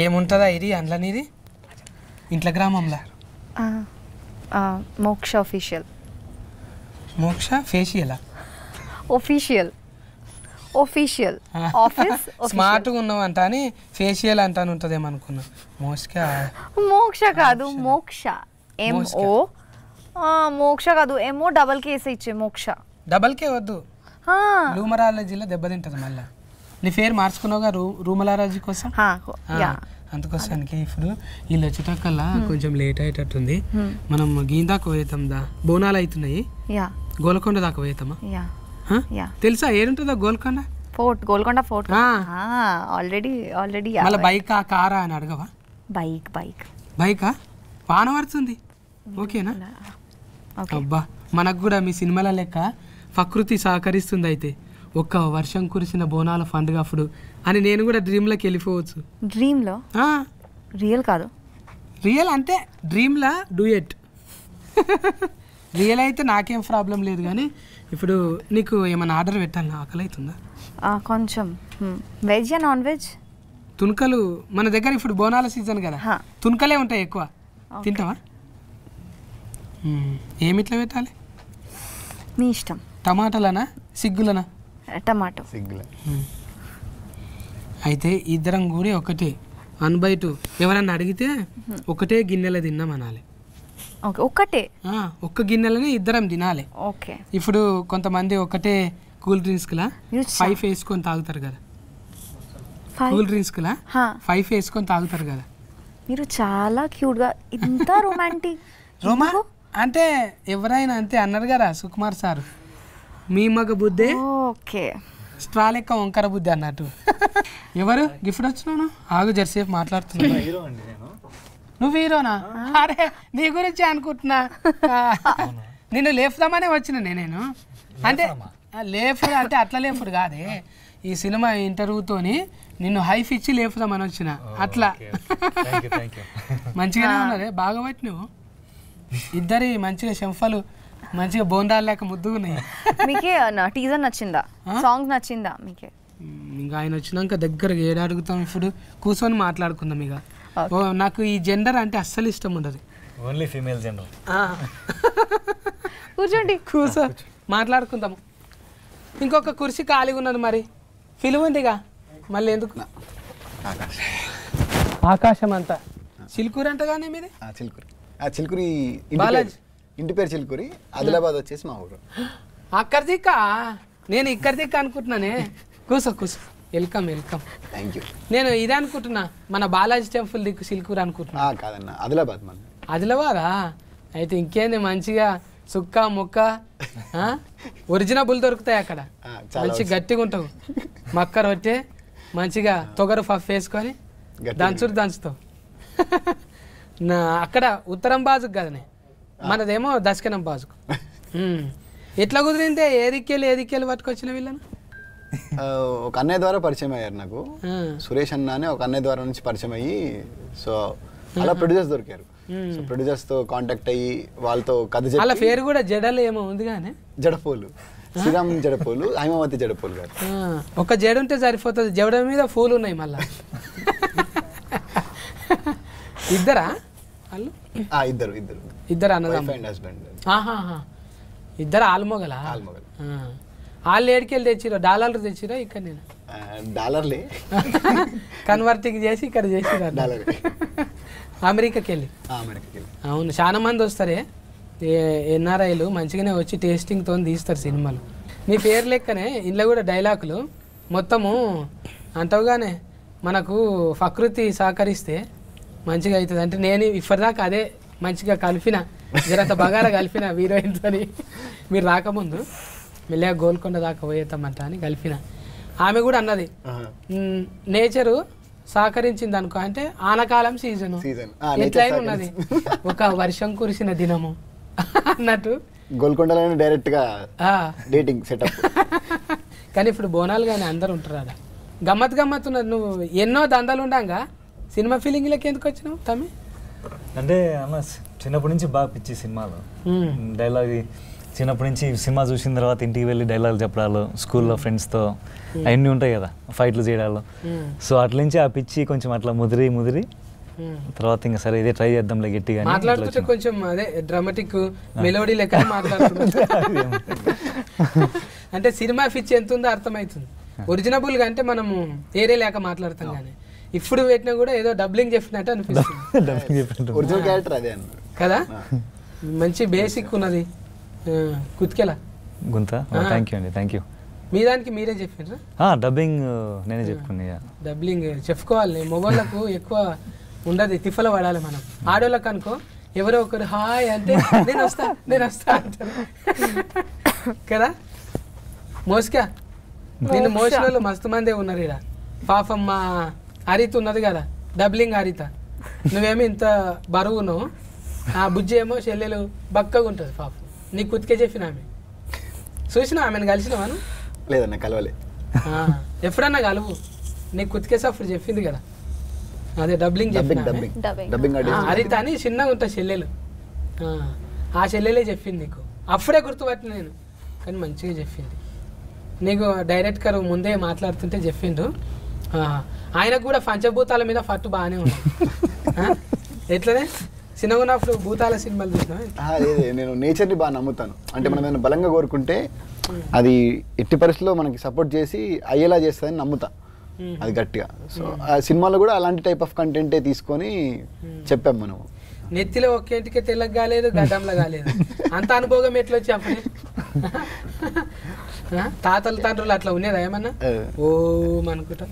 ఏముంటుందా ఇది అందులోనిది ఇంట్లో గ్రామంలో మోక్ష ఆఫీషియల్ మోక్ష ఫేషియలా ఆఫీషియల్ ఆఫీస్ స్మార్ట్గా ఉన్నావు అంట అని ఫేషియల్ అంటాను ఉంటుందేమో అనుకున్నా మోక్ష కాదు మోక్ష ఎంఓ మోక్ష కాదు ఎంఓ డబల్ కేస్ ఇచ్చే మోక్ష డబల్ కే వద్దు రూమరాలజీలో దెబ్బతింటది మళ్ళీ నీ పేరు మార్చుకున్నావుగా రూమలాలజీ కోసం అందుకోసానికి ఇప్పుడు వీళ్ళు వచ్చేటక్కల్లా కొంచెం లేట్ అయ్యేటట్టుంది మనం గీందాకు పోయేతాం దా బోనాలు అవుతున్నాయి గోల్కొండ దాకా పోయేతామా తెలుసా ఏడుంటుందా గోల్కొండ ఫోర్ట్ ఆల్రెడీ మళ్ళీ బైకా కారా అని అడగవా బైకా వాన పడుతుంది ఓకేనా అబ్బా మనకు కూడా మీ సినిమాల లెక్క ప్రకృతి సహకరిస్తుంది అయితే ఒక్క వర్షం కురిసిన బోనాల పండుగ అప్పుడు అని నేను కూడా డ్రీమ్లోకి వెళ్ళిపోవచ్చు డ్రీమ్లో రియల్ కాదు రియల్ అంటే డ్రీమ్లా డూయెట్ రియల్ అయితే నాకేం ప్రాబ్లం లేదు కానీ ఇప్పుడు నీకు ఏమైనా ఆర్డర్ పెట్టాలి ఆకలి అవుతుందా కొంచెం వెజ్ నాన్ వెజ్ తునకలు మన దగ్గర ఇప్పుడు బోనాల సీజన్ కదా తునకలే ఉంటాయి ఎక్కువ తింటావా ఏమిట్లా పెట్టాలి మీ ఇష్టం టమాటాలనా సిగ్గులనా టమాటో సిగ్గుల అయితే ఇద్దరం కూడా ఒకటే 1/2 ఎవరన్నా అడిగితే ఒకటే గిన్నెలో తిన్నాం అనాలి ఒకటే ఒక్క గిన్నెలని ఇద్దరం తినాలి ఓకే ఇప్పుడు కొంతమంది ఒకటే కూల్ డ్రింక్స్లా 5 వేసుకొని తాగుతారు కదా కూల్ డ్రింక్స్లా 5 వేసుకొని తాగుతారు కదా మీరు చాలా క్యూట్గా ఇంత రొమాంటిక్ అంటే ఎవరైనా అంతే అన్నారు కదా సుకుమార్ సార్ మీ మగ బుద్ధే ఓకే స్ట్రా లెక్క వంకర బుద్ధి అన్నట్టు ఎవరు గిఫ్ట్ వచ్చినాను ఆగు జర్సేపు మాట్లాడుతున్నా నువ్వు హీరోనా అరే నీ గురించి అనుకుంటున్నా నిన్ను లేపుదామనే వచ్చిన నేను అంటే లేపుడు అంటే అట్లా లేపుడు కాదే ఈ సినిమా ఇంటర్వ్యూతోని నిన్ను హైఫ్ ఇచ్చి లేపుదామని వచ్చిన అట్లా మంచిగానే ఉన్నదే బాగా పట్టి నువ్వు ఇద్దరి మంచిగా శంఫలు మంచిగా బోండాలు లేక ముద్దుగా ఉన్నాయి మీకే టీజర్ నచ్చిందా సాంగ్ నచ్చిందా మీకే ఇంకా ఆయన వచ్చినాక దగ్గరగా ఏడు అడుగుతాం ఇప్పుడు కూర్చొని మాట్లాడుకుందాం ఇక నాకు ఈ జెండర్ అంటే అస్సలు ఇష్టం ఉండదు ఓన్లీ ఫీమేల్ జెండర్ కూర్చోండి కూర్చో మాట్లాడుకుందాము ఇంకొక కుర్చీ ఖాళీగా ఉన్నది మరి పిలువుందిగా మళ్ళీ ఎందుకు ఆకాశం అంతా చిలుకూరు అంట కానీ మీది చిలుకూరి బాలాజీ ఇంటి పేరు చిలుకూరి ఆదిలాబాద్ వచ్చేసి మా ఊరు అక్కడ దిక్క నేను ఇక్కడ దిక్క అనుకుంటున్నానే కూర్చో వెల్కమ్ థ్యాంక్ యూ నేను ఇదే అనుకుంటున్నా మన బాలాజీ టెంపుల్ దిక్కు సిల్కూరు అనుకుంటున్నా కాదన్న ఆదిలాబాద్ మన ఆదిలాబాదా అయితే ఇంకేంది మంచిగా సుక్క ముక్క ఒరిజినబుల్ దొరుకుతాయి అక్కడ మంచి గట్టిగా ఉంటావు మక్క రొట్టె మంచిగా తొగరు పఫ్ వేసుకొని దంచుతావు అక్కడ ఉత్తరం బాజుకు కదనే మనదేమో దశకనం బాజుకు ఎట్లా కుదిరిందే ఏదికెళ్ళి పట్టుకొచ్చిన వీళ్ళను ఒక అన్నయ్య ద్వారా పరిచయం అయ్యారు నాకు సురేష్ అన్న అని ఒక అన్నయ్య ద్వారా నుంచి పరిచయం అయ్యి సో అలా ప్రొడ్యూసర్స్ దొరికారు సో ప్రొడ్యూసర్స్ తో కాంటాక్ట్ అయ్యి వాళ్ళతో కథ చెప్పి వాళ్ళ పేరు కూడా జడలు ఏమో ఉంది కానీ జడపోలు శ్రీరామ్ జడపోలు హైమావతి జడపోలు గారు ఒక జడ ఉంటే సరిపోతుంది జడ మీద పూలు ఉన్నాయి మళ్ళా ఇద్దరా వాళ్ళు ఇద్దరు అన్నదమ్ములు హస్బెండ్ ఇద్దరు ఆల్మొగలా వాళ్ళు ఏడికెళ్ళి తెచ్చిరో డాలర్లు తెచ్చిరో ఇక్కడ నేను డాలర్లే కన్వర్టింగ్ చేసి ఇక్కడ చేసిరా అమెరికాకి వెళ్ళి అవును చాలా మంది వస్తారే ఎన్ఆర్ఐలు మంచిగానే వచ్చి టేస్టింగ్తో తీస్తారు సినిమాలు నీ పేరు లెక్కనే ఇంట్లో కూడా డైలాగులు మొత్తము అంటావుగానే మనకు ప్రకృతి సహకరిస్తే మంచిగా అవుతుంది అంటే నేను ఇప్పటిదాకా అదే మంచిగా కలిపిన జరంత బగారా కలిపిన హీరోయిన్తో మీరు రాకముందు మెల్లగా గోల్కొండ దాకా పోయేతామంట అని కలిపిన ఆమె కూడా అన్నది నేచరు సహకరించింది అనుకో అంటే ఆనకాలం సీజను ఎట్లయినా ఉన్నది ఒక వర్షం కురిసిన దినము అన్నట్టు గోల్కొండలో డైరెక్ట్ గా డేటింగ్ సెటప్ కానీ ఇప్పుడు బోనాలు కానీ అందరు ఉంటారు అలా గమ్మత్ ఉన్నది నువ్వు ఎన్నో దందాలు ఉండంగా సినిమా ఫీలింగ్లకి ఎందుకు వచ్చినావు తమ్మి అంటే అన్న చిన్నప్పటి నుంచి బాగా పిచ్చి సినిమాలు డైలాగ్ చిన్నప్పటి నుంచి సినిమా చూసిన తర్వాత ఇంటికి వెళ్ళి డైలాగ్ చెప్పడాలు, స్కూల్లో ఫ్రెండ్స్తో అవన్నీ ఉంటాయి కదా, ఫైట్లు చేయడాలు. సో అట్ల నుంచి ఆ పిచ్చి కొంచెం అట్లా ముదిరి తర్వాత ఇంకా సరే ఇదే ట్రై చేద్దాంలే గట్టిగా మాట్లాడుతుంటే కొంచెం అదే డ్రామాటిక్ మెలోడీ లెక్క మాట్లాడుతున్నాం. అంటే సినిమా పిచ్చి ఎంత ఉందో అర్థమవుతుంది. ఒరిజినబుల్ గా అంటే మనము ఏరే లేక మాట్లాడతాం కానీ ఇప్పుడు పెట్టినా కూడా ఏదో డబ్లింగ్ చెప్పినట్టు అనిపిస్తుంది కదా. మంచి బేసిక్ ఉన్నది. కుత్కెలా గుంత. థ్యాంక్ యూ అండి, థ్యాంక్ యూ. మీ దానికి మీరే చెప్పారా? డబ్బింగ్ నేనే చెప్పుకున్నా. డబ్బింగ్ చెప్పుకోవాలి. మొబైల్లకు ఎక్కువ ఉండదు, తిఫల పడాలి. మనం ఆడోళ్ళకి అనుకో ఎవరో ఒకరు హాయ్ అంటే నేను వస్తా అంటారు కదా. మోస్కా నిన్ను మోసిన వాళ్ళు మస్తు మందే ఉన్నారు ఇక్కడ. పాపం మా హరిత ఉన్నది కదా, డబ్లింగ్ హరిత. నువ్వేమో ఇంత బరువు ఉన్నావు, ఆ బుజ్జి ఏమో చెల్లెలు బక్కగా ఉంటుంది పాపం. నీకు కుతికే చెప్పిన ఆమె చూసినా, ఆమెను కలిసినావాను? లేదన్నా కలవలే. ఎప్పుడన్నా కలువు, నీకు కుతికేసి అప్పుడు చెప్పింది కదా. అదే డబ్లింగ్ హరిత అని చిన్నగా ఉంటుంది చెల్లెలు. ఆ చెల్లెలే చెప్పింది నీకు. అప్పుడే గుర్తుపట్టిన నేను, కానీ మంచిగా చెప్పింది నీకు. డైరెక్ట్ గారు ముందే మాట్లాడుతుంటే చెప్పిండు. ఆయనకు కూడా పంచభూతాల మీద పట్టు బాగానే ఉంది. ఎట్లనే చిన్నగా ఉన్నప్పుడు భూతాల సినిమాలు చూసినా? నేను నేచర్ని బాగా నమ్ముతాను. అంటే మనం ఏమైనా బలంగా కోరుకుంటే అది ఎట్టి పరిస్థితుల్లో మనకి సపోర్ట్ చేసి అయ్యేలా చేస్తుందని నమ్ముతా, అది గట్టిగా. సో ఆ సినిమాలో కూడా అలాంటి టైప్ ఆఫ్ కంటెంటే తీసుకొని చెప్పాం మనం. నెత్తిలో ఒక్కేంటికే తెల్లగా కాలేదు, గడ్డంలో కాలేదు. అంత అనుభవం ఎట్లా వచ్చి అప్పుడే? తాతల తండ్రులు అట్లా ఉండేదా ఏమన్నా? ఓ అనుకుంటా.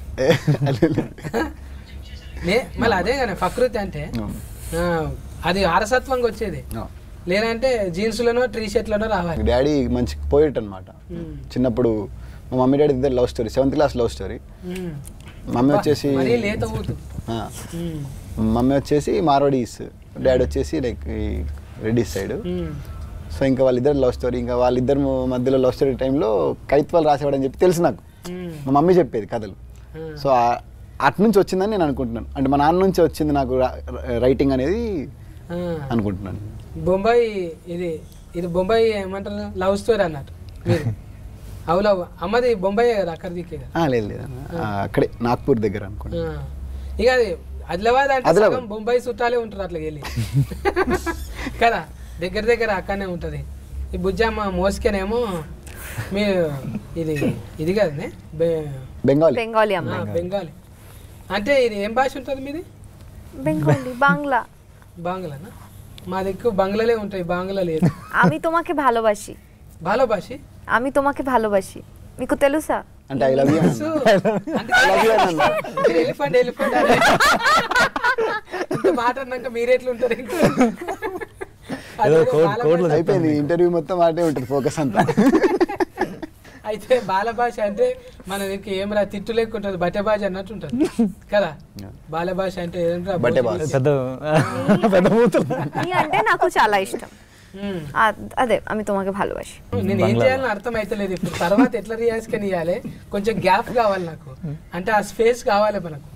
మళ్ళీ అదే కానీ ప్రకృతి అంటే అది ఆరసత్వంగా వచ్చేది. లేదంటే జీన్స్లోనో టీ షర్ట్లోనో రావాలి. డాడీ మంచి పోయిట్ అనమాట. చిన్నప్పుడు మా మమ్మీ డాడీ ఇద్దరు love story, 7th class love story. Mummy వచ్చేసి మార్వాడీస్, డాడీ వచ్చేసి లైక్ రెడ్డిస్ సైడ్. సో ఇంకా వాళ్ళిద్దరు లవ్ స్టోరీ. ఇంకా వాళ్ళిద్దరు మధ్యలో లవ్ స్టోరీ టైంలో కవిత్వాలు రాసేవాడని చెప్పి తెలుసు నాకు. మా మమ్మీ చెప్పేది కథలు. సో అటు నుంచి వచ్చిందని నేను అనుకుంటున్నాను. అంటే మా నాన్న నుంచి వచ్చింది నాకు రైటింగ్ అనేది అనుకుంటున్నాను. బొంబాయి ఇది బొంబాయి ఏమంటారు లవ్ స్టోరీ అన్నట్టు మీరు. అవులవ్ అమ్మది బొంబాయి కదా, అక్కడ దిక్కే? లేదు అక్కడే నాగ్పూర్ దగ్గర అనుకుంటా. ఇక అది ఆదిలాబాద్ అంటే బొంబాయి చుట్టాలే ఉంటారు అట్లా వెళ్ళి కదా, దగ్గర అక్కడనే ఉంటుంది. ఈ బుజ్జమ్మ మోసుకేనేమో మీరు ఇది కదనే బెంగాలీ. అంటే ఇది ఏం భాష ఉంటుంది మీది? బెంగాలీ. బాంగ్లానా? మా దిక్కు బంగ్లాలే ఉంటాయి, బాంగ్లా లేదు. আমি তোমাকে ভালোবাসি. আমি তোমাকে ভালোবাসি మీకు తెలుసా? అంటే ఐ లవ్ యు. ఎలిఫెంట్ మాట అన్నాక మీరెట్లుంటారు? అయిపోయింది ఇంటర్వ్యూ మొత్తం మాటే ఉంటుంది, ఫోకస్ అంతా. అయితే బాల భాష అంటే మన దగ్గర ఏం రా తిట్టు లేకుంటుంది, బట్టె భాష అన్నట్టు ఉంటుంది కదా. బాల భాష అంటే అంటే నాకు చాలా ఇష్టం. అదే আমি তোমাকে ভালোবাসি. నేను ఏం చేయాలని అర్థం అయితలేదు ఇప్పుడు. తర్వాత ఎట్లా రియాక్షన్ ఇవ్వాలి? కొంచెం గ్యాప్ కావాలి నాకు. అంటే ఆ స్పేస్ కావాలి మనకు.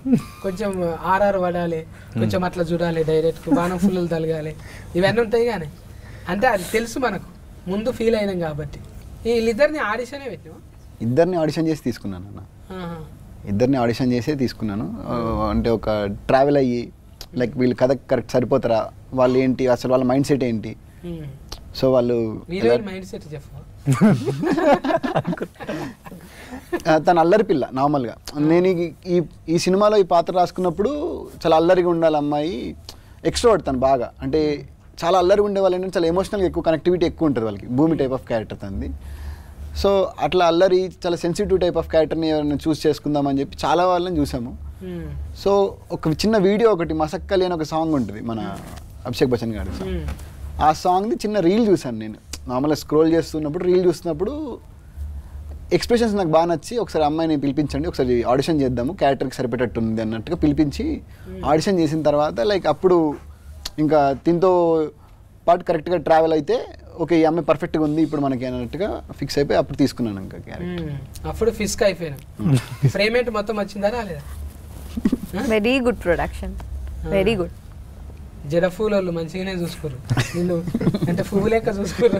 కొంచెం ఆర్ఆర్ పడాలి, కొంచెం అట్లా చూడాలి, డైరెక్ట్ బాణం ఫుల్లు తలగాలి, ఇవన్నీ ఉంటాయి. కానీ అంటే అది తెలుసు మనకు, ముందు ఫీల్ అయినాం కాబట్టి. వీళ్ళిద్దరిని ఆడిషనే పెట్టినా? ఇద్దరిని ఆడిషన్ చేసి తీసుకున్నాను అన్న. ఇద్దరిని ఆడిషన్ చేసే తీసుకున్నాను. అంటే ఒక ట్రావెల్ అయ్యి లైక్ వీళ్ళు కథ కరెక్ట్ సరిపోతారా, వాళ్ళు ఏంటి, అసలు వాళ్ళ మైండ్ సెట్ ఏంటి. సో వాళ్ళు మైండ్ సెట్ చెప్పు. తను అల్లరి పిల్ల నార్మల్గా. నేను ఈ సినిమాలో ఈ పాత్ర రాసుకున్నప్పుడు చాలా అల్లరిగా ఉండాలి అమ్మాయి. ఎక్స్ట్రోవర్ట్ తను బాగా, అంటే చాలా అల్లరిగా ఉండే వాళ్ళు ఏంటంటే చాలా ఎమోషనల్గా ఎక్కువ కనెక్టివిటీ ఎక్కువ ఉంటుంది వాళ్ళకి. భూమి టైప్ ఆఫ్ క్యారెక్టర్ తనది. సో అట్లా అల్లరి చాలా సెన్సిటివ్ టైప్ ఆఫ్ క్యారెక్టర్ని ఎవరైనా చూస్ చేసుకుందామని చెప్పి చాలా వాళ్ళని చూసాము. సో ఒక చిన్న వీడియో ఒకటి మసక్కలి అని ఒక సాంగ్ ఉంటుంది మన అభిషేక్ బచ్చన్ గారి. ఆ సాంగ్ది చిన్న రీల్ చూసాను నేను. నార్మల్గా స్క్రోల్ చేస్తున్నప్పుడు రీల్ చూస్తున్నప్పుడు ఎక్స్ప్రెషన్స్ నాకు బాగా నచ్చి ఒకసారి అమ్మాయిని పిలిపించండి, ఒకసారి ఆడిషన్ చేద్దాము, క్యారెక్టర్కి సరిపెట్టట్టు ఉంది అన్నట్టుగా పిలిపించి ఆడిషన్ చేసిన తర్వాత లైక్ అప్పుడు ఇంకా దీంతో పాటు కరెక్ట్గా ట్రావెల్ అయితే ఓకే ఈ అమ్మాయి పర్ఫెక్ట్గా ఉంది ఇప్పుడు మనకి అన్నట్టుగా ఫిక్స్ అయిపోయి అప్పుడు తీసుకున్నాను ఇంకా క్యారెక్టర్. అప్పుడు ఫిక్స్ అయిపోయాను. పేమెంట్ మొత్తం వచ్చిందా రాలేదా? Very good production, very good. జడ పూలోళ్ళు మంచిగానే చూసుకోరు నిన్ను, అంటే పువ్వు లెక్క చూసుకోరు.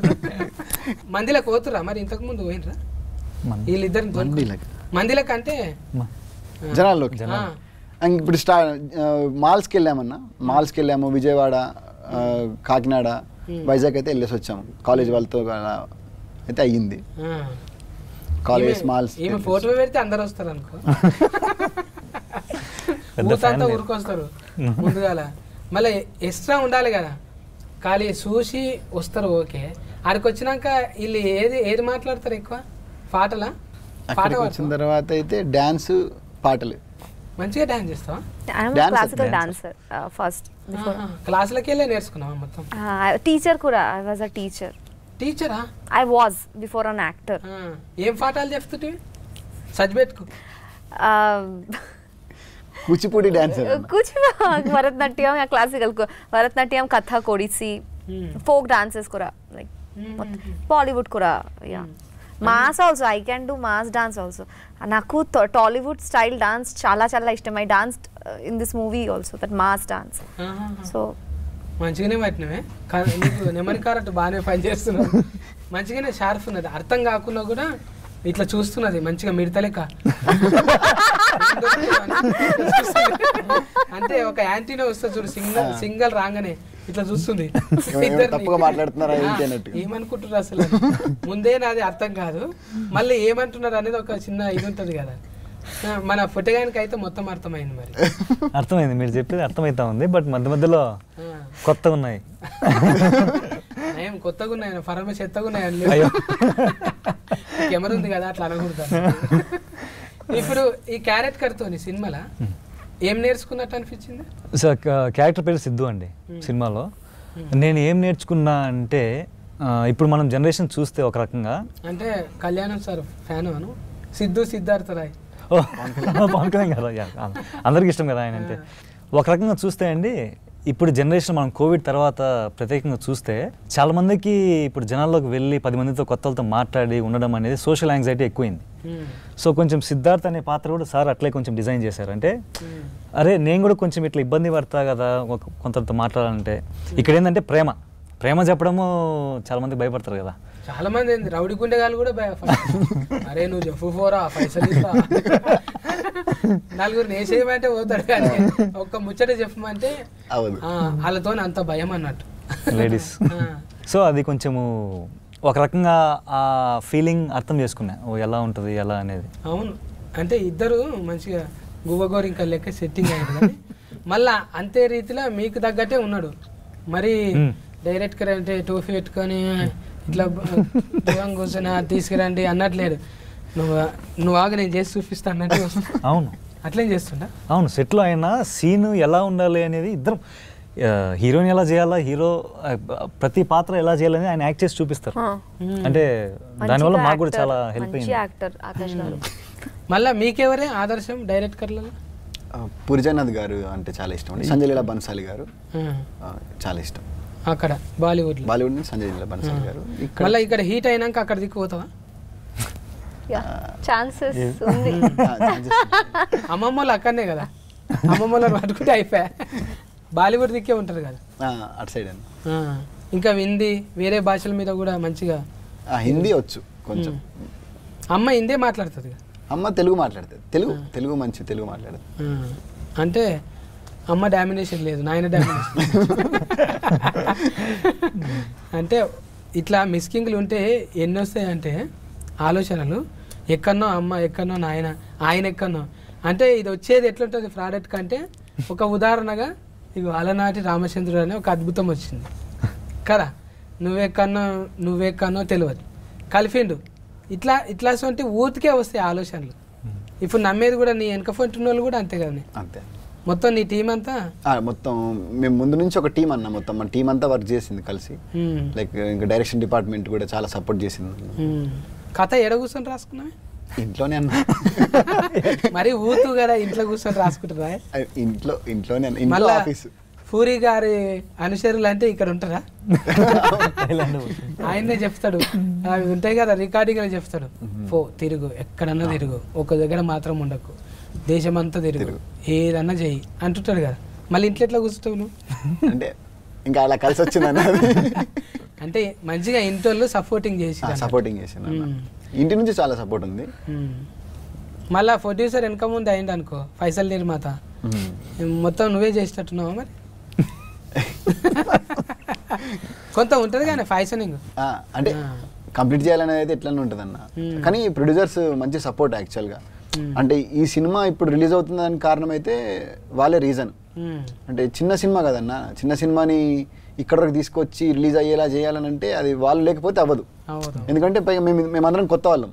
మందిలో పోతురా మరి? ఇంతకు ముందు పోయినరా వీళ్ళిద్దరిని? మందిలకు అంటే జనాల్లోకి. ఇప్పుడు మాల్స్కి వెళ్ళామన్నా, మాల్స్కి వెళ్ళాము, విజయవాడ, కాకినాడ, వైజాగ్ అయితే వెళ్ళేసి వచ్చాము కాలేజ్ వాళ్ళతో అయితే అయ్యింది. కాలేజ్ మాల్స్ ఫోటో పెడితే అందరు వస్తారు అనుకో, ఊతంతా ఊరుకొస్తారు ముందుగాల. మళ్ళీ ఎక్స్ట్రా ఉండాలి కదా, ఖాళీ చూసి వస్తారు ఓకే. ఆడికి వచ్చినాక వీళ్ళు ఏది మాట్లాడతారు ఎక్కువ? పాటలా? పాట వచ్చిన తర్వాత అయితే డాన్స్, పాటలు. మంచిగా డాన్స్ చేస్తావా? Classical dancer first. క్లాసులకి వెళ్ళి నేర్చుకున్నావా మొత్తం? టీచర్ కూడా. I was a teacher. టీచరా? I was before an actor. ఏం పాఠాలు చెప్తుంటే సజ్బెట్టుకు? Kuchipudi dancer. Bharatanatyam, classical Bharatanatyam, Kathak, Odissi, folk dances కూడా, లైక్ బాలీవుడ్ కూడా. Yeah, mass also. I can do mass dance also. నాకు టాలీవుడ్ స్టైల్ డాన్స్ చాలా చాలా ఇష్టం. I dance in this movie also, that mass dance. So మంచిగానే పట్టినవే, నీకు నెమరి కారట్ బాగానే పనిచేస్తున్నావు. మంచిగానే షార్ప్ ఉన్నది, అర్థం కాకుండా కూడా ఇట్లా చూస్తున్నది మంచిగా మిడతలేక. అంటే ఒక యాంటీనా వస్తుంది చూడు, సింగల్ రాగానే ఇట్లా చూస్తుంది. ఏమనుకుంటున్నారు అసలు? ముందే నాది అర్థం కాదు, మళ్ళీ ఏమంటున్నారు అనేది ఒక చిన్న ఇది ఉంటుంది కదా. మన పుట్టగానికి అయితే మొత్తం అర్థమైంది. మరి అర్థమైంది, మీరు చెప్పేది అర్థమైతా ఉంది. బట్ మధ్య మధ్యలో కొత్తగా ఉన్నాయి. ఏం కొత్తగా ఉన్నాయి? ఫరమ చెత్తగా ఉన్నాయి. కెమెరా ఉంది కదా, అట్లా అనకూడదు. ఇప్పుడు ఈ క్యారెక్టర్ తోని సినిమాలో ఏం నేర్చుకున్నట్టు అనిపించింది? సార్ క్యారెక్టర్ పేరు సిద్ధు అండి సినిమాలో. నేను ఏం నేర్చుకున్నా అంటే, ఇప్పుడు మనం జనరేషన్ చూస్తే ఒక రకంగా, అంటే కళ్యాణం సార్ ఫ్యాన్ అను, సిద్ధార్థ రాయ్ పవన్ కళ్యాణ్ గారు అందరికి ఇష్టం కదా ఆయన అంటే. ఒక రకంగా చూస్తే అండి, ఇప్పుడు జనరేషన్ మనం కోవిడ్ తర్వాత ప్రత్యేకంగా చూస్తే చాలా మందికి ఇప్పుడు జనాల్లోకి వెళ్ళి 10 మందితో కొత్త వాళ్ళతో మాట్లాడి ఉండడం అనేది సోషల్ యాంగ్జైటీ ఎక్కువైంది. సో కొంచెం సిద్ధార్థ్ అనే పాత్ర కూడా సార్ అట్లే కొంచెం డిజైన్ చేశారు. అంటే అరే నేను కూడా కొంచెం ఇట్లా ఇబ్బంది పడతా కదా కొంతతో మాట్లాడాలంటే. ఇక్కడ ఏంటంటే ప్రేమ చెప్పడము చాలా మంది భయపడతారు కదా. చాలా మంది రౌడీ గుండెగాళ్ళు కూడా అరే నువ్వు చెప్పు పోరా పైసలు ఇస్తా, నలుగురు నేసేయమంటే పోతాడు కానీ ఒక్క ముచ్చట చెప్పమంటే వాళ్ళతో అంత భయం అన్నట్టు లేడీస్. సో అది కొంచెము ఒక రకంగా ఆ ఫీలింగ్ అర్థం చేసుకున్నా, ఓ ఎలా ఉంటుంది ఎలా అనేది. అవును, అంటే ఇద్దరు మంచిగా గువ్వగోరు ఇంకా లెక్క సెట్టింగ్ అయ్యారు కానీ మళ్ళా అంతే రీతిలో మీకు తగ్గట్టే ఉన్నాడు. మరి డైరెక్ట్గా అంటే టోఫీ పెట్టుకొని ఇట్లా దూరం కూర్చొని తీసుకురండి అన్నట్లేదు. నువ్వు ఆగా నేను చేసి చూపిస్తా అన్నట్టు. అవును, అట్లేం చేస్తుంటా. అవును, సెట్లో అయినా సీన్ ఎలా ఉండాలి అనేది ఇద్దరం, హీరోని ఎలా చేయాలా, హీరో ప్రతి పాత్ర ఎలా చేయాలని ఆయన యాక్ట్ చేసి చూపిస్తారు. అంటే దానివల్ల మాకు కూడా చాలా హెల్ప్ అయింది. మళ్ళీ మీకెవరే ఆదర్శం డైరెక్టర్లలో? పురిజనాథ్ గారు అంటే చాలా ఇష్టం అండి. సంజయ్ లీలా బన్సాలి గారు చాలా ఇష్టం. అక్కడ బాలీవుడ్ సంజయ్ లీలా బన్సాలి గారు. మళ్ళీ ఇక్కడ హీట్ అయినాక అక్కడ దిక్కుపోతావా? అమ్మమ్మలు అక్కడనే కదా, అమ్మమ్మలు పట్టుకుంటే అయిపోయా. బాలీవుడ్ దిక్కే ఉంటారు కదా అటు సైడ్. ఇంకా హిందీ వేరే భాషల మీద కూడా మంచిగా. హిందీ వచ్చు కొంచెం. అమ్మ హిందీ మాట్లాడుతుంది, అమ్మ తెలుగు మాట్లాడుతుంది. తెలుగు మంచి తెలుగు మాట్లాడుతుంది. అంటే అమ్మ డామినేషన్ లేదు, నాయన డామినేషన్. అంటే ఇట్లా మిస్కింగ్లు ఉంటే ఎన్ని వస్తాయంటే ఆలోచనలు, ఎక్కడనో అమ్మ ఎక్కడనో నాయన, ఆయన ఎక్కడనో. అంటే ఇది వచ్చేది ఎట్లుంటుంది ప్రోడక్ట్ కంటే, ఒక ఉదాహరణగా ఇక అలనాటి రామచంద్రుడు అనే ఒక అద్భుతం వచ్చింది కదా. నువ్వెక్కడనో తెలియదు కలిపిండు. ఇట్లా సొంటి ఊతికే వస్తాయి ఆలోచనలు. ఇప్పుడు నమ్మేది కూడా నీ వెనక ఫంటున్న వాళ్ళు కూడా అంతే కదా. అంతే, మొత్తం నీ టీం అంతా మొత్తం మేము ముందు నుంచి ఒక టీం అన్న, మొత్తం మన టీం అంతా వర్క్ చేసింది కలిసి. లైక్ ఇంకా డైరెక్షన్ డిపార్ట్మెంట్ కూడా చాలా సపోర్ట్ చేసింది. కథ ఎడ కూర్చొని రాసుకున్నావే? ఇంట్లోనే అన్న. మరి ఊతు కదా ఇంట్లో కూర్చొని రాసుకుంటారా? ఇంట్లోనే. పూరి గారి అనుచరులు అంటే ఇక్కడ ఉంటారా? ఆయనే చెప్తాడు, అవి ఉంటాయి కదా రికార్డింగ్ అని చెప్తాడు. తిరుగు ఎక్కడన్నా తిరుగు, ఒక దగ్గర మాత్రం ఉండకు, దేశమంతా తిరుగు, ఏదన్నా చెయ్యి అంటుంటాడు కదా. మళ్ళీ ఇంట్లో ఎట్లా కూర్చుంటావు నువ్వు? అంటే ఇంకా అలా కలిసి వచ్చిందన్న. అంటే మంచిగా ఇంట్లో సపోర్టింగ్ చేసి సపోర్టింగ్ చేసాను, ఇంటి నుంచి చాలా సపోర్ట్ ఉంది. మళ్ళా ప్రొడ్యూసర్ వెనక ముందు అయింది అనుకో, ఫైసల్ నిర్మాత, మొత్తం నువ్వే చేసేటట్టున్నావా మరి? కొంత ఉంటుంది కానీ ఫైసనింగ్ అంటే కంప్లీట్ చేయాలనేది అయితే ఎట్లనే ఉంటుంది అన్న. కానీ ప్రొడ్యూసర్స్ మంచి సపోర్ట్ యాక్చువల్గా. అంటే ఈ సినిమా ఇప్పుడు రిలీజ్ అవుతుందని కారణం అయితే వాళ్ళే రీజన్. అంటే చిన్న సినిమా కదన్న, చిన్న సినిమాని ఇక్కడ వరకు తీసుకొచ్చి రిలీజ్ అయ్యేలా చేయాలని అంటే అది వాళ్ళు లేకపోతే అవ్వదు. ఎందుకంటే మేమందరం కొత్త వాళ్ళం.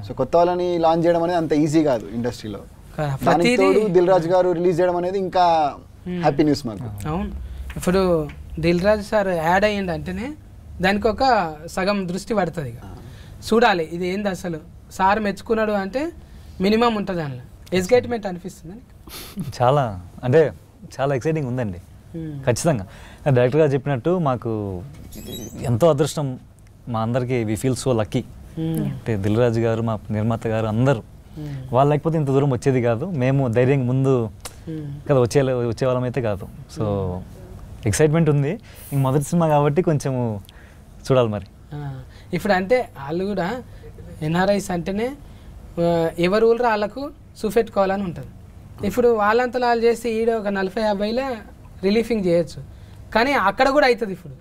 సో కొత్త వాళ్ళని లాంచ్ చేయడం అనేది అంత ఈజీ కాదు ఇండస్ట్రీలో. దానికి తోడు దిల్ రాజు గారు రిలీజ్ చేయడం అనేది ఇంకా హ్యాపీ న్యూస్ మాకు. అవును, ఇప్పుడు దిల్ రాజు సార్ యాడ్ అయ్యింది అంటేనే దానికి ఒక సగం దృష్టి పడుతుంది. ఇక చూడాలి ఇది ఏంది అసలు, సార్ మెచ్చుకున్నాడు అంటే మినిమం ఉంటుంది అందులో, ఎగ్జైట్మెంట్ అనిపిస్తుంది. చాలా అంటే చాలా ఎక్సైటింగ్ ఉందండి ఖచ్చితంగా. డైరెక్టర్ గారు చెప్పినట్టు మాకు ఎంతో అదృష్టం, మా అందరికీ వి ఫీల్ సో లక్కీ. అంటే దిల్ రాజు గారు, మా నిర్మాత గారు అందరూ, వాళ్ళు లేకపోతే ఇంత దూరం వచ్చేది కాదు. మేము ధైర్యంగా ముందు కదా వచ్చేవాళ్ళం అయితే కాదు. సో ఎక్సైట్మెంట్ ఉంది. ఇంక మొదటి సినిమా కాబట్టి కొంచెము చూడాలి మరి. ఇప్పుడు అంటే వాళ్ళు కూడా ఎన్ఆర్ఐస్ అంటేనే ఎవరు ఊళ్ళో వాళ్ళకు చూపెట్టుకోవాలని ఉంటుంది. ఇప్పుడు వాళ్ళంతా వాళ్ళు చేస్తే ఈడ ఒక 40-50లో రిలీఫింగ్ చేయొచ్చు, కానీ అక్కడ కూడా అవుతుంది. ఇప్పుడు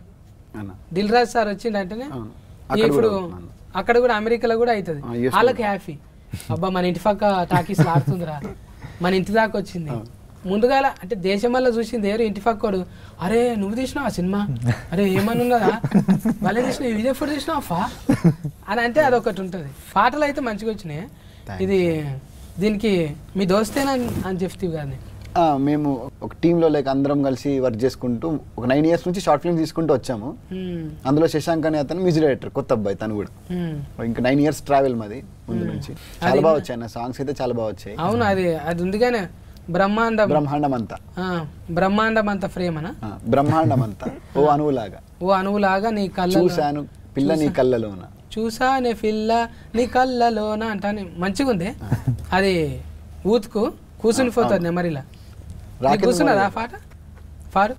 దిల్ రాజు సార్ వచ్చిందంటేనే ఇప్పుడు అక్కడ కూడా అమెరికాలో కూడా అవుతుంది. వాళ్ళకి హ్యాపీ, అబ్బా మన ఇంటి పక్క టాకీస్ ఆడుతుందిరా, మన ఇంటి దాకా వచ్చింది. ముందుగాల అంటే దేశం వల్ల చూసింది ఎవరు, ఇంటి పక్కోడు, అరే నువ్వు తీసినావు ఆ సినిమా, అరే ఏమని ఉన్నదా వాళ్ళే తీసినావు, ఇదే ఫుడ్ తీసినావా అని అంటే అదొకటి ఉంటుంది. పాటలు అయితే మంచిగా వచ్చినాయి. ఇది దీనికి మీ దోస్తేనా అని చెప్తావు కానీ మేము ఒక టీంలో లైక్ అందరం కలిసి వర్క్ చేసుకుంటూ ఒక 9 years నుంచి షార్ట్ ఫిల్మ్ తీసుకుంటూ వచ్చాము. అందులో శశాంక్ అనే అతను మ్యూజిక్ డైరెక్టర్, కొత్త అబ్బాయి తను కూడా. ఇంకా 9 years ట్రావెల్ మాది ముందు నుంచి. చాలా బాగా వచ్చాయి అన్న సాంగ్స్ అయితే, చాలా బాగా వచ్చాయి. అవును, అది ఉంది కానీ బ్రహ్మాండం అంతా ఫ్రేమ్ అనా, బ్రహ్మాండం అంతా ఓ అణువులాగా నీ కళ్ళ చూశాను పిల్ల నీ కళ్ళలోన, చూసానే పిల్ల నీ కళ్ళలోన అంటానే మంచిగా ఉంది. అది ఊతుకు కూర్చుని పోతుంది నెమరిలా. కూర్చున్నదా పాట పాడు.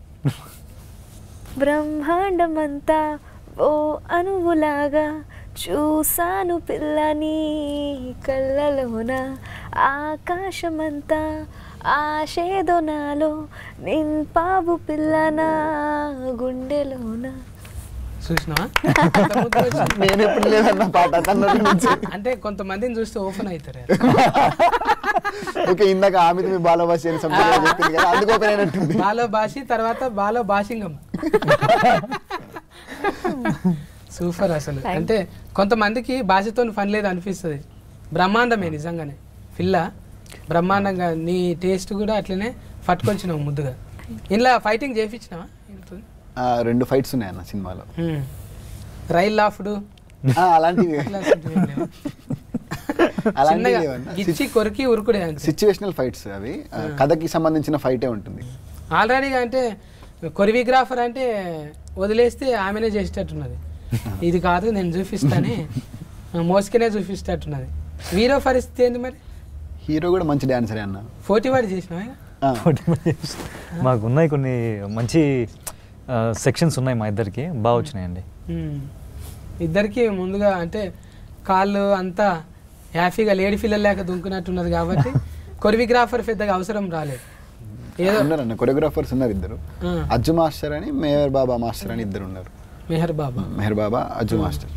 బ్రహ్మాండమంతా ఓ అణువులాగా చూసాను పిల్లని కళ్ళలోన, ఆకాశమంతా ఆశేదో నాలో నింపావు పిల్లన గుండెలోన. చూసినావా? నేను ఎప్పుడు లేదన్న పాట అంటే కొంతమందిని చూస్తే ఓపెన్ అవుతారు. ఓకే, ఇందాక ఆమె మీ బాలభాషి అందుకు ఓపెన్ అయినట్టుంది. బాలభాషి తర్వాత బాలభాషింగం. సూపర్ అసలు. అంటే కొంతమందికి భాషతో పని లేదు అనిపిస్తుంది. బ్రహ్మాండమే నిజంగానే పిల్ల, బ్రహ్మాండంగా. నీ టేస్ట్ కూడా అట్లనే పట్టుకొచ్చినావు ముద్దుగా. ఇలా ఫైటింగ్ చేయించినావా? 2 ఫైట్స్ ఉన్నాయి అన్న సినిమాలో. రైల్ లాఫ్డ్ అలాంటివి కొరికి ఉరుకుడే సిచ్యువేషనల్ ఫైట్స్, అవి కథకి సంబంధించిన ఫైటే ఉంటుంది. ఆల్రెడీగా అంటే కొరియోగ్రాఫర్ అంటే వదిలేస్తే ఆమెనే చేసేటట్టున్నది. ఇది కాదు నేను చూపిస్తానే మోసుకునే చూపిస్తేట్టున్నది. హీరో పరిస్థితి ఏంది మరి? హీరో కూడా మంచి డాన్సరే అన్న. 40 వాడి చేసినావా? మాకు ఉన్నాయి కొన్ని మంచి సెక్షన్స్ ఉన్నాయి, మా ఇద్దరికి బాగా వచ్చినాయండి. ఇద్దరికి ముందుగా అంటే కాళ్ళు అంతా హ్యాపీగా లేడీ పిల్లలు లేక దుంకున్నట్టున్నది కాబట్టి కొరియోగ్రాఫర్ పెద్దగా అవసరం రాలేదు. ఏదో ఉన్నారన్న కొరియోగ్రాఫర్స్ ఉన్నారు ఇద్దరు, అజ్జు మాస్టర్ అని మెహర్ బాబా మాస్టర్ అని ఇద్దరు ఉన్నారు. మెహర్ బాబా అజ్జు మాస్టర్.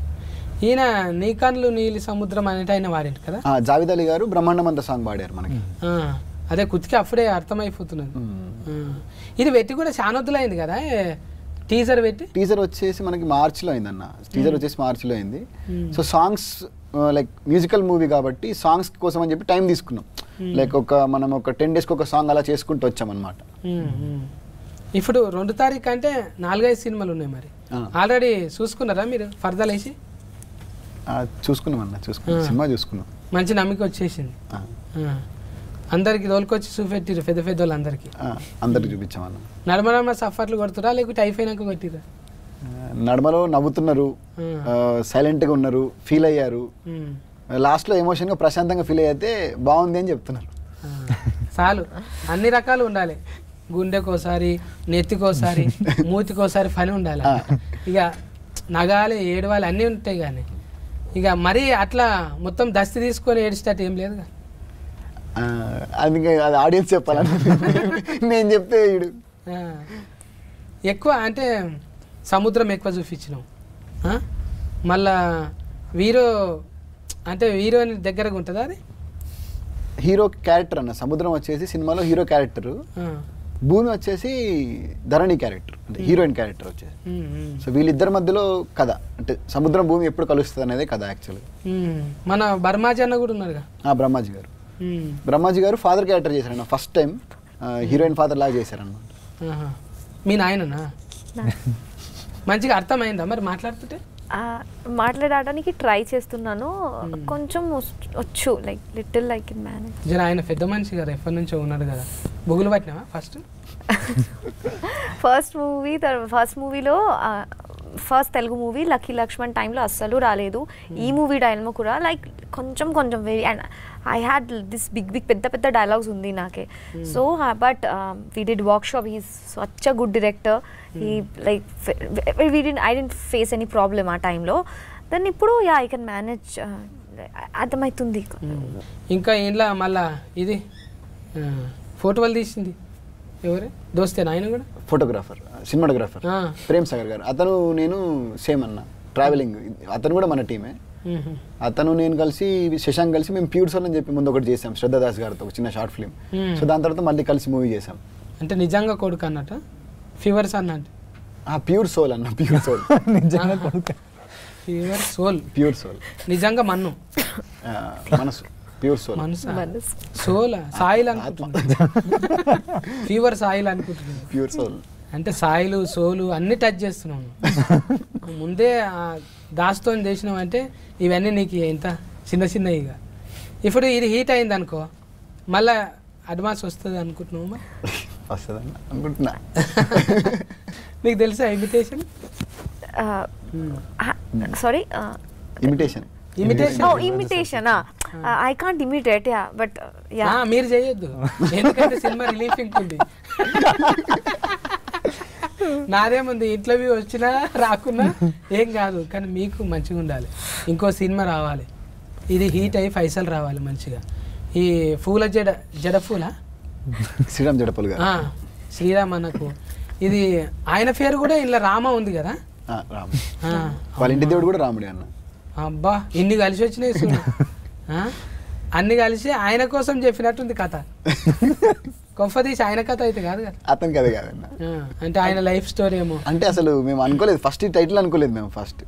ఈయన నీ కన్నులు నీలి సముద్రం అనేటి ఆయన వాడేంటి కదా. జావేద్ అలీ గారు బ్రహ్మాండమంత సాంగ్ పాడారు మనకి. అదే కుతికి అప్పుడే అర్థమైపోతున్నది. ఇది పెట్టి కూడా చాలా వద్దులైంది కదా టీజర్ పెట్టి. టీజర్ వచ్చేసి మనకి మార్చిలో అయింది అన్న, టీజర్ వచ్చేసి మార్చిలో అయింది. So songs like musical movie కాబట్టి సాంగ్స్ కోసం అని చెప్పి టైం తీసుకున్నాం. లైక్ మనం ఒక 10 days ఒక సాంగ్ అలా చేసుకుంటూ వచ్చాం అనమాట. ఇప్పుడు 2 తారీఖు అంటే 4-5 సినిమాలు ఉన్నాయి మరి. ఆల్రెడీ చూసుకున్నారా మీరు ఫర్దర్ వేసి? చూసుకున్నాం అన్న, సినిమా చూసుకున్నాం. మంచి నమ్మకం వచ్చేసింది. అందరికి తోలుకొచ్చి చూపెట్టిరు పెద్ద పెద్ద వాళ్ళు అందరికి చూపించామన్న. నడమ సఫర్లు కొడుతురా లేకపోతే అయిపోయినాక కొట్టిరా? నడమలో నవ్వుతున్నారు, సైలెంట్ గా ఉన్నారు, ఫీల్ అయ్యారు. లాస్ట్ లో ఎమోషన్ గా ప్రశాంతంగా ఫీల్ అయితే బాగుంది అని చెప్తున్నారు. చాలు, అన్ని రకాలు ఉండాలి. గుండెకోసారి, నెత్తికోసారి, మూతికోసారి పని ఉండాలి. ఇక నగాలి, ఏడవాలి అన్నీ ఉంటాయి. కానీ ఇక మరీ అట్లా మొత్తం దస్తి తీసుకొని ఏడిచేటట్టు ఏం లేదు. అది ఆడియన్స్ చెప్పాలని నేను చెప్తే ఎక్కువ అంటే సముద్రం ఎక్కువ చూపించినాం. మళ్ళా హీరోయిన్ దగ్గరగా ఉంటుందా అది? హీరో క్యారెక్టర్ అన్న సముద్రం వచ్చేసి సినిమాలో హీరో క్యారెక్టర్, భూమి వచ్చేసి ధరణి క్యారెక్టర్ అంటే హీరోయిన్ క్యారెక్టర్ వచ్చేసి. సో వీళ్ళిద్దరి మధ్యలో కథ అంటే సముద్రం భూమి ఎప్పుడు కలుస్తుంది అనేది కథ యాక్చువల్గా. మన బ్రహ్మాజీ అన్న కూడా ఉన్నారుగా. బ్రహ్మాజీ గారు ఫాదర్ క్యారెక్టర్ చేశారన్న, ఫస్ట్ టైం హీరోయిన్ ఫాదర్ లాగా చేశారన్నమాట. మీ నాయననా? మంచిగా అర్థమైందా మరి మాట్లాడుతుంటే? మాట్లాడడానికి ట్రై చేస్తున్నాను, కొంచెం వచ్చు, like little like in manage. జర ఆయన పెద్ద మనిషి కదా, ఎప్పటి నుంచో ఉన్నాడు కదా. బొగులు పట్టినావా ఫస్ట్ మూవీలో first Telugu movie lucky Lakshman టైంలో అస్సలు రాలేదు. ఈ మూవీ టైంలో కూడా లైక్ కొంచెం very, and I had this big పెద్ద డైలాగ్స్ ఉంది నాకే. So but we did workshop, he's such a good director. ఈ like I didn't face any problem ఆ టైంలో. దెన్ ఇప్పుడు ఐ కెన్ మేనేజ్, అర్థమవుతుంది. ఇంకా ఇంట్లో మళ్ళా ఇది ఫోటోలు తీసింది ఎవరే దోస్తేనా? ఆయన కూడా ఫోటోగ్రాఫర్, సినిమాటోగ్రాఫర్ ప్రేమ్ సాగర్ గారు. అతను నేను సేమ్ అన్న ట్రావెలింగ్, అతను కూడా మన టీమే. అతను నేను కలిసి శశాంక్ కలిసి మేము ప్యూర్ సోల్ అని చెప్పి ముందు ఒకటి చేసాం శ్రద్ధాదాస్ గారితో, ఒక చిన్న షార్ట్ ఫిల్మ్. సో దాని తర్వాత మళ్ళీ కలిసి మూవీ చేసాం. అంటే నిజంగా కొడుకు అన్నట్ట, ఫీవర్స్ అన్నట్టు? ప్యూర్ సోల్ అన్న, ప్యూర్ సోల్. నిజంగా కొడుకు, ప్యూర్ సోల్ నిజంగా మన్ను మనసు, ప్యూర్ సోల్ సోల్ సాయిల్ అనుకుంటున్నా, ఫీవర్ సాయిల్ అనుకుంటున్నాను. ప్యూర్ సోల్ అంటే సాయిలు సోలు అన్ని టచ్ చేస్తున్నాను. ముందే దాస్తో చేసినావు అంటే ఇవన్నీ నీకు ఎంత చిన్న ఇక. ఇప్పుడు ఇది హీట్ అయింది అనుకో, మళ్ళా అడ్వాన్స్ వస్తుంది అనుకుంటున్నావు? వస్తుందని అనుకుంటున్నా. నీకు తెలుసా imitation? Sorry, imitation. I can't imitate, yeah, but yeah. మీరు చేయొద్దు, ఎందుకంటే సినిమా రిలీఫింగ్ ఉంది. నాదేముంది, ఇంటర్వ్యూ వచ్చినా రాకున్నా ఏం కాదు, కానీ మీకు మంచిగా ఉండాలి. ఇంకో సినిమా రావాలి, ఇది హీట్ అయ్యి పైసలు రావాలి మంచిగా. ఈ పూల జడ పూల శ్రీరామ్ జడపల్ గారు, శ్రీరామ్ అన్నకు ఇది ఆయన పేరు కూడా ఇలా రామ ఉంది కదా. వాళ్ళ ఇంటి దేవుడు కూడా రాముడే అన్న. అబ్బా, ఇన్ని కలిసి వచ్చినాయి, అన్ని కలిసి ఆయన కోసం చెప్పినట్టుంది కథ. కొంపదీసి ఆయన కథ అయితే కాదు కదా, అతని కథ కాదన్న. అంటే ఆయన లైఫ్ స్టోరీ ఏమో. అంటే అసలు మేము అనుకోలేదు, ఫస్ట్ టైటిల్ అనుకోలేదు మేము. ఫస్ట్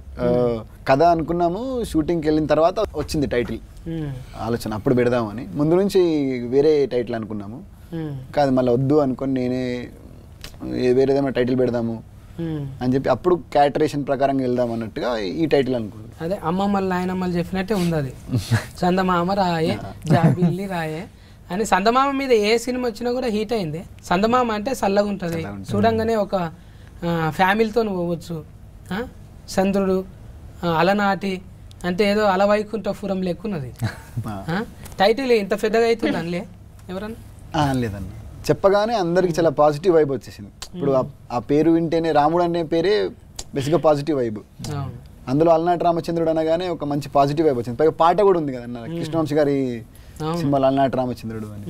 కథ అనుకున్నాము, షూటింగ్కి వెళ్ళిన తర్వాత వచ్చింది టైటిల్ ఆలోచన, అప్పుడు పెడదామని. ముందు నుంచి వేరే టైటిల్ అనుకున్నాము, కాదు మళ్ళీ వద్దు అనుకొని నేనే వేరేదేమో టైటిల్ పెడదాము అని చెప్పి అప్పుడు క్యారెక్టరేషన్ ప్రకారంగా వెళ్దాం అన్నట్టుగా ఈ టైటిల్ అనుకున్నాను. అదే అమ్మమ్మలు నాయనమ్మలు చెప్పినట్టే ఉంది అది. చందమామ రాయే, జాబిల్లి రాయే అని. చందమామ మీద ఏ సినిమా వచ్చినా కూడా హీట్ అయింది. చందమామ అంటే చల్లగా ఉంటుంది, చూడంగానే ఒక ఫ్యామిలీతో పోవచ్చు. చంద్రుడు, అలనాటి అంటే ఏదో అలవైకుంఠపురం లెక్కున్నది. టైటిల్ ఇంత పెద్దగా అవుతుంది అనలే ఎవరన్నా? లేదన్న, చెప్పగానే అందరికి చాలా పాజిటివ్ వైబ్ వచ్చేసింది. ఇప్పుడు ఆ పేరు వింటేనే రాముడు అనే పేరే బేసిక్గా పాజిటివ్ వైబ్. అందులో అలనాటి రామచంద్రుడు అనగానే ఒక మంచి పాజిటివ్ వైబ్ వచ్చింది. పైగా పాట కూడా ఉంది కదన్న, కృష్ణవంశీ గారి సినిమాలో అలనాటి రామచంద్రుడు అని.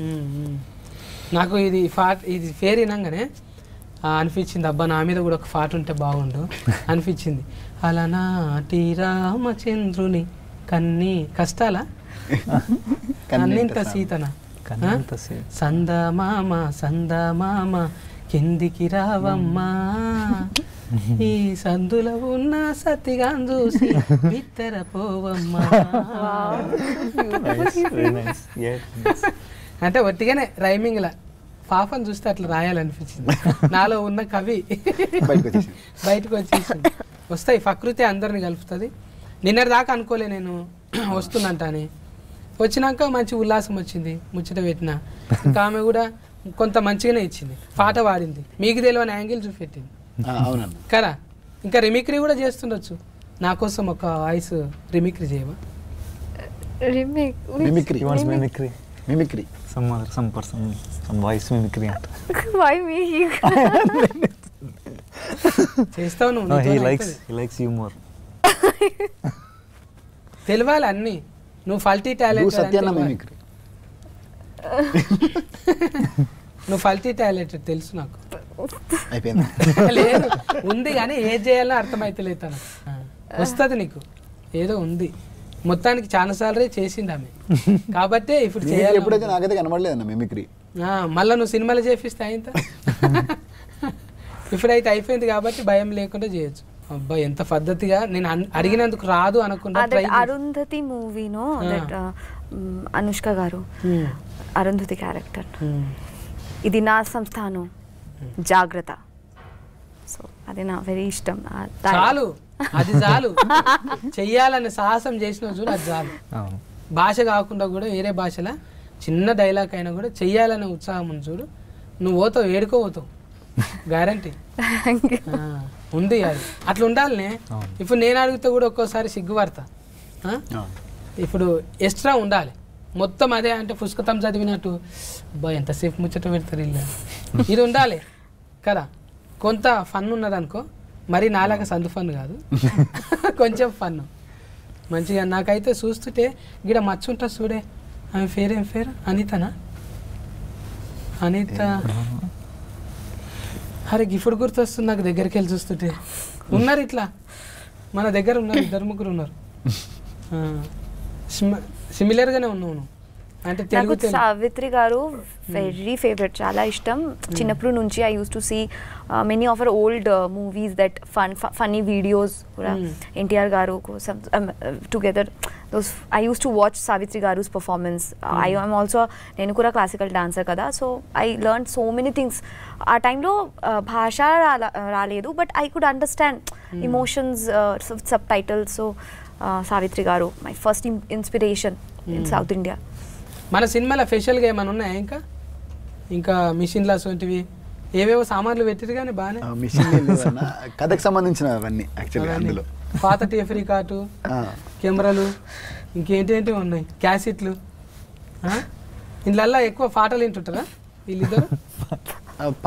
నాకు ఇది పేరు వినంగానే అనిపించింది, అబ్బా నా మీద కూడా ఒక పాట ఉంటే బాగుండు అనిపించింది. అలనాటి రామచంద్రుని కన్నీ కష్టాలా కన్నింత సీతన సందమామ సందమామ కిందికి రావమ్మా, ఈ సందులో ఉన్న సతిగా చూసి బిత్తర పోవమ్మా. అంటే ఒట్టిగానే రైమింగ్ లా పాపను చూస్తే అట్లా రాయాలనిపించింది. నాలో ఉన్న కవి బయటకు వచ్చేసింది. వస్తాయి, ప్రకృతి అందరిని కలుపుతుంది. నిన్నటి దాకా అనుకోలే నేను వస్తుందంట అని. వచ్చినాక మంచి ఉల్లాసం వచ్చింది, ముచ్చట పెట్టిన. ఇంకా ఆమె కూడా కొంత మంచిగానే ఇచ్చింది, పాట పాడింది, మీకు తెలియని యాంగిల్ చూపెట్టింది కదా. ఇంకా రిమిక్రీ కూడా చేస్తుండొచ్చు. నా కోసం ఒక వాయిస్ రిమిక్రీ చేయవా? Mimicry, some voice mimicry. Why me? చేస్తావు నువ్వు, he నీతోనే likes అవుతుంది. he likes you more. తెలియాలి అన్ని. నువ్వు ఫల్టీ టాలెంట్, సత్యాన్న మిమిక్రీ. నువ్వు ఫల్టీ టాలెంట్ తెలుసు నాకు. అయిపోయింది. లేదు ఉంది కానీ ఏది చేయాలో అర్థమైతలేదు తను. వస్తుంది నీకు, ఏదో ఉంది మొత్తానికి. చాలా సార్లు చేసింది ఆమె కాబట్టి ఇప్పుడు చేయాలి. ఎప్పుడైతే నాకైతే కనబడలేదన్న మిమిక్రీ. మళ్ళీ నువ్వు సినిమాలు చేపిస్తే అయింత. ఇప్పుడైతే అయిపోయింది కాబట్టి భయం లేకుండా చేయొచ్చు. అబ్బా ఎంత పద్ధతిగా, నేను అడిగినందుకు రాదు అనకుండా. అరుంధతి మూవీనో దట్ అనుష్క గారు అరుంధతి క్యారెక్టర్, ఇది నా సంస్థానం జాగ్రత్త. సో అది నా వెరీ ఇష్టం. చాలు, అది చాలు. చెయ్యాలనే సాహసం చేసిన చూడు, అది చాలు. భాష కాకుండా కూడా వేరే భాషలో చిన్న డైలాగ్ అయినా కూడా చెయ్యాలనే ఉత్సాహం ఉంది చూడు. నువ్వు పోతావు, ఏడుకోపోతావు, గ్యారంటీ ఉంది. అది అట్లా ఉండాలనే. ఇప్పుడు నేను అడిగితే కూడా ఒక్కోసారి సిగ్గుపడతా. ఇప్పుడు ఎక్స్ట్రా ఉండాలి. మొత్తం అదే అంటే పుస్తకం చదివినట్టు బా ఎంతసేపు ముచ్చట పెడతారు ఇల్లు. ఇది ఉండాలి కదా. కొంత ఫన్ ఉన్నదనుకో, మరి నాలాగా సందు ఫన్ కాదు, కొంచెం ఫన్ మంచిగా. నాకైతే చూస్తుంటే గిడ మచ్చ ఉంటుంది చూడే. ఆమె పేరు ఏం పేరు? అనితనా? అనిత. అరే ఇప్పుడు గుర్తొస్తుంది నాకు, దగ్గరికి వెళ్ళి చూస్తుంటే. ఉన్నారు ఇట్లా మన దగ్గర ఉన్నారు, 2-3 ఉన్నారు. సిమిలర్గానే ఉన్నావు నువ్వు అంటే. నాకు సావిత్రి గారు వెరీ ఫేవరెట్, చాలా ఇష్టం చిన్నప్పటి నుంచి. I use to see many of our old movies that funny videos కూడా NTR garu together. I use to watch Savitri గారుస్ పర్ఫార్మెన్స్. ఐ ఆమ్ ఆల్సో, నేను కూడా క్లాసికల్ డాన్సర్ కదా. So I learn so many things. ఆ టైంలో భాష రాలేదు, but I could understand emotions, subtitles. So Savitri garu my first inspiration in South India. మన సినిమాలో స్పెషల్గా ఏమైనా ఉన్నాయా? ఇంకా మిషన్లు అటువంటివి ఏవేవో సామాన్లు పెట్టిరు కానీ బాగానే. కథకు సంబంధించిన అవన్నీ యాక్చువల్లీ అందులో. పాత టేప్ రికార్డు, కెమెరాలు, ఇంకేంటి ఉన్నాయి, క్యాసెట్లు. ఇందులో ఎక్కువ పాటలు వింటుంటారా వీళ్ళిద్దరు?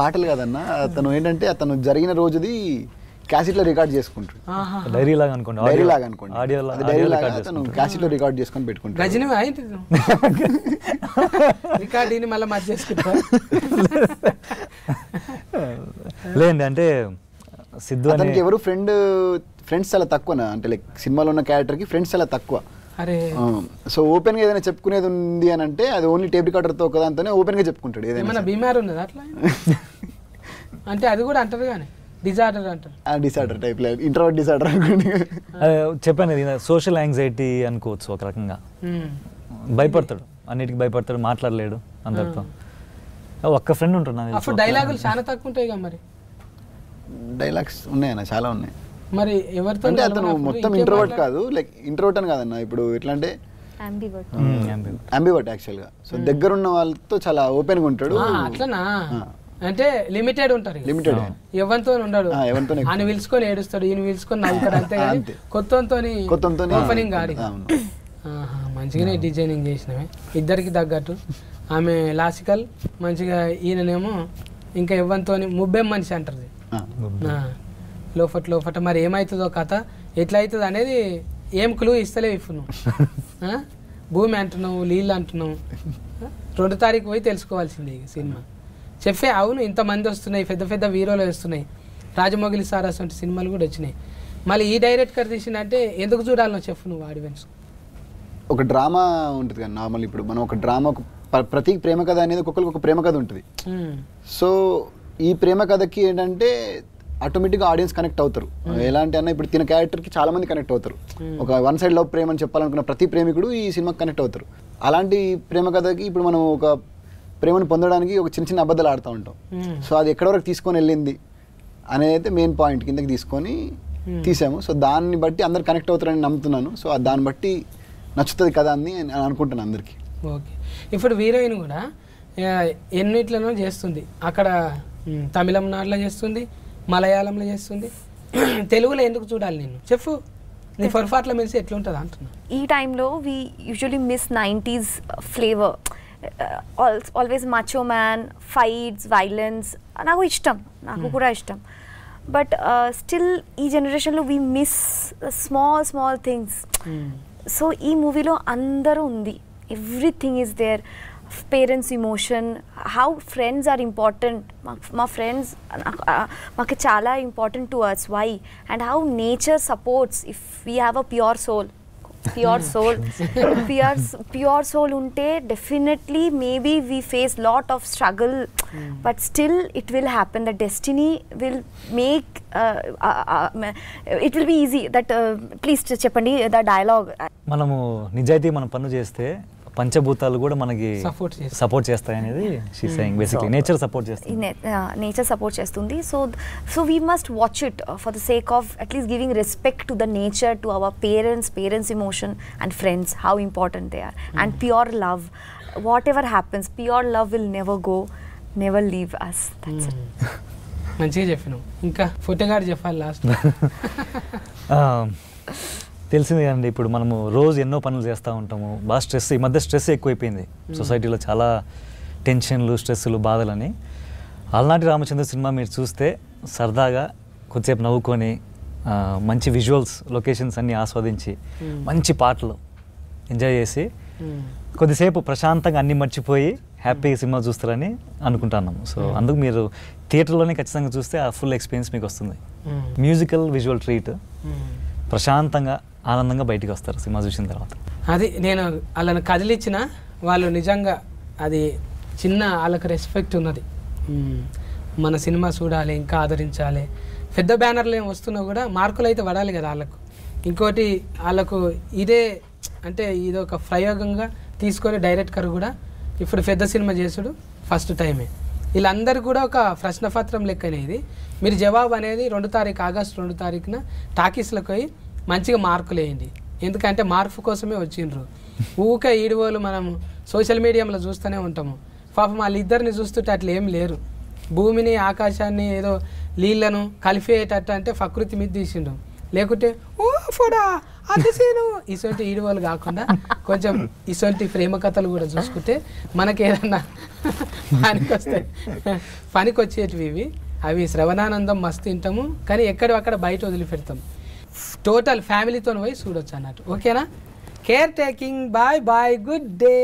పాటలు కాదన్న, అతను ఏంటంటే అతను జరిగిన రోజుది క్యాసెట్ లో రికార్డ్ చేసుకుంటాడు. డైరీ లాగా అనుకోండి, డైరీ లాగా అనుకోండి, డైరీ లాగా అతను క్యాసెట్ లో రికార్డ్ చేసుకొని పెట్టుకుంటాడు. గజని అయింది రికార్డ్ మళ్ళీ మధ్య చేసుకుంటా. లేదండి అంటే సిద్ధు అతనికి ఎవరు ఫ్రెండ్స్ చాలా తక్కువనా, అంటే లైక్ సినిమాలో ఉన్న క్యారెక్టర్ కి ఫ్రెండ్స్ చాలా తక్కువ. సో ఓపెన్ గా ఏదైనా చెప్పుకునేది ఉంది అని అంటే అది ఓన్లీ టేప్ రికార్డర్ తో ఒకదాంతోనే ఓపెన్ గా చెప్పుకుంటాడు. ఏదైనా బీమార్ ఉన్నది అట్లా అంటే అది కూడా అంటారు కానీ డిజార్డర్ అంటారు. డిసార్డర్ టైప్ లో ఇంట్రోవర్ట్ డిసార్డర్ అనుకోండి. చెప్పాను ఇది సోషల్ యాంగ్జైటీ అనుకోవచ్చు ఒక రకంగా. భయపడతాడు, అన్నిటికీ భయపడతాడు, మాట్లాడలేడు అందరితో. ఒక్క ఫ్రెండ్ ఉంటాడు నాకు. అప్పుడు డైలాగులు చాలా తక్కువ ఉంటాయి కదా. మరి డైలాగ్స్ ఉన్నాయన్న, చాలా ఉన్నాయి. మరి ఎవరితో అంటే అతను మొత్తం ఇంట్రోవర్ట్ కాదు, లైక్ ఇంట్రోవర్ట్ అని కాదన్న. ఇప్పుడు ఎట్లా అంటే అంబివర్ట్ యాక్చువల్ గా. సో దగ్గరున్న వాళ్ళతో చాలా ఓపెన్ గా ఉంటాడు. అట్లనా? అంటే లిమిటెడ్ ఉంటారు, లిమిటెడ్. ఎవరితో ఉండడు. ఆయన పిలుచుకొని ఏడుస్తాడు, ఈయన పిలుచుకొని నవ్వుతాడు, అంతే. కొత్త ఓపెనింగ్ గాడి. మంచిగానే డిజైనింగ్ చేసినవే ఇద్దరికి తగ్గట్టు. ఆమె లాసికల్ మంచిగా, ఈయననేమో ఇంకా ఎవరితో ముబ్బెం మనిషి అంటారు. లోపట మరి ఏమవుతుందో కథ ఎట్లా అవుతుంది అనేది ఏం క్లూ ఇస్తలేవు. ఇప్పుడు నువ్వు భూమి అంటున్నావు, నీళ్ళు అంటున్నావు. 2 తారీఖు పోయి తెలుసుకోవాల్సిందే ఈ సినిమా. చెప్పే అవును ఇంతమంది వస్తున్నాయి, పెద్ద పెద్ద హీరోలు వస్తున్నాయి, రాజమౌళి సార్ అటువంటి సినిమాలు కూడా వచ్చినాయి. మళ్ళీ ఈ డైరెక్టర్ తీసినంటే ఎందుకు చూడాలనో చెప్పు నువ్వు ఆడియన్స్. ఒక డ్రామా ఉంటుంది కదా నార్మల్. ఇప్పుడు మనం ఒక డ్రామా, ప్రతి ప్రేమ కథ అనేది ఒక్కొక్కరికి ఒక ప్రేమ కథ ఉంటుంది. సో ఈ ప్రేమ కథకి ఏంటంటే ఆటోమేటిక్గా ఆడియన్స్ కనెక్ట్ అవుతారు. ఎలాంటి అన్న ఇప్పుడు తిన క్యారెక్టర్కి చాలా మంది కనెక్ట్ అవుతారు. ఒక వన్ సైడ్ లవ్ ప్రేమ అని చెప్పాలనుకున్న ప్రతి ప్రేమికుడు ఈ సినిమాకి కనెక్ట్ అవుతారు. అలాంటి ప్రేమ కథకి ఇప్పుడు మనం ఒక ప్రేమను పొందడానికి ఒక చిన్న చిన్న అబద్ధాలు ఆడుతూ ఉంటాం. సో అది ఎక్కడి వరకు తీసుకొని వెళ్ళింది అనేది అయితే మెయిన్ పాయింట్ కిందకి తీసుకొని తీసాము. సో దాన్ని బట్టి అందరు కనెక్ట్ అవుతారని నమ్ముతున్నాను. సో దాన్ని బట్టి నచ్చుతుంది కదా అని అనుకుంటున్నాను అందరికీ. ఓకే, ఇప్పుడు హీరోయిన్ కూడా ఎన్నిట్లలో చేస్తుంది. అక్కడ తమిళనాడులో చేస్తుంది, మలయాళంలో చేస్తుంది, తెలుగులో ఎందుకు చూడాలి నేను చెప్పు. నీ పొరపాట్ల మెలిసి ఎట్లుంటుంది అంటున్నా. ఈ టైంలో we usually miss 90s flavour. Always macho man, fights, violence నాకు ఇష్టం, నాకు కూడా ఇష్టం. బట్ స్టిల్ ఈ జనరేషన్లో we miss small things. So ఈ మూవీలో అందరూ ఉంది, everything is there. Parents emotion, how friends are important. మా ఫ్రెండ్స్ మాకు చాలా important to us. Why? And how nature supports if we have a pure soul. Pure soul ఉంటే definitely maybe we face lot of struggle, but still it will happen. The destiny will make it will be easy. That please చెప్పండి the dialogue. మనము నిజాయితీ మనం పన్ను చేస్తే పంచభూతాలు కూడా మనకి సపోర్ట్ చేస్తాయి అనేది she saying. Basically nature support చేస్తుంది, నేచర్ సపోర్ట్ చేస్తుంది. So we must watch it for the sake of at least giving respect to the nature, to our parents emotion and friends, how important they are. And pure love, whatever happens, pure love will never go, never leave us. That's it. మంచిగా చెప్పినావు. ఇంకా ఫోటోగాడు చెప్పాలి last. తెలిసింది కదండి, ఇప్పుడు మనము రోజు ఎన్నో పనులు చేస్తూ ఉంటాము, బాగా స్ట్రెస్, ఈ మధ్య స్ట్రెస్ ఎక్కువైపోయింది సొసైటీలో, చాలా టెన్షన్లు, స్ట్రెస్సులు, బాధలని. అలనాటి రామచంద్ర సినిమా మీరు చూస్తే సరదాగా కొద్దిసేపు నవ్వుకొని, మంచి విజువల్స్, లొకేషన్స్ అన్నీ ఆస్వాదించి, మంచి పాటలు ఎంజాయ్ చేసి కొద్దిసేపు ప్రశాంతంగా అన్నీ మర్చిపోయి హ్యాపీగా సినిమా చూస్తారని అనుకుంటున్నాము. సో అందుకు మీరు థియేటర్లోనే ఖచ్చితంగా చూస్తే ఆ ఫుల్ ఎక్స్పీరియన్స్ మీకు వస్తుంది. మ్యూజికల్ విజువల్ ట్రీట్, ప్రశాంతంగా ఆనందంగా బయటికి వస్తారు సినిమా చూసిన తర్వాత. అది నేను వాళ్ళని కదిలిచ్చిన వాళ్ళు నిజంగా అది చిన్న వాళ్ళకి రెస్పెక్ట్ ఉన్నది. మన సినిమా చూడాలి, ఇంకా ఆదరించాలి. పెద్ద బ్యానర్లు ఏం వస్తున్నా కూడా మార్కులు అయితే పడాలి కదా వాళ్ళకు. ఇంకోటి వాళ్ళకు ఇదే అంటే ఇది ఒక ప్రయోగంగా తీసుకొని డైరెక్టర్ కూడా ఇప్పుడు పెద్ద సినిమా చేసుడు ఫస్ట్ టైమే. వీళ్ళందరూ కూడా ఒక ప్రశ్నపత్రం లెక్కనే ఇది. మీరు జవాబు అనేది 2 తారీఖు ఆగస్టు 2 తారీఖున టాకీస్లకు పోయి మంచిగా మార్కులు వేయండి. ఎందుకంటే మార్పు కోసమే వచ్చిండ్రు. ఊకే ఈడివోలు మనం సోషల్ మీడియాలో చూస్తూనే ఉంటాము. పాపం వాళ్ళిద్దరిని చూస్తుంటే అట్లా ఏం లేరు. భూమిని ఆకాశాన్ని ఏదో నీళ్లను కలిపేటట్టు అంటే ప్రకృతి మీద తీసిండు. లేకుంటే ఓ ఫోడా అది సీను ఇసొంటి ఈడివోలు కాకుండా కొంచెం ఇసొంటి ప్రేమ కథలు కూడా చూసుకుంటే మనకి ఏదన్నా పనికి వచ్చేటివి ఇవి. అవి శ్రవణానందం మస్తు తింటాము, కానీ ఎక్కడక్కడ బయట వదిలిపెడతాం. టోటల్ ఫ్యామిలీతో పోయి చూడొచ్చు అన్నట్టు. ఓకేనా? Care taking. Bye bye, good day.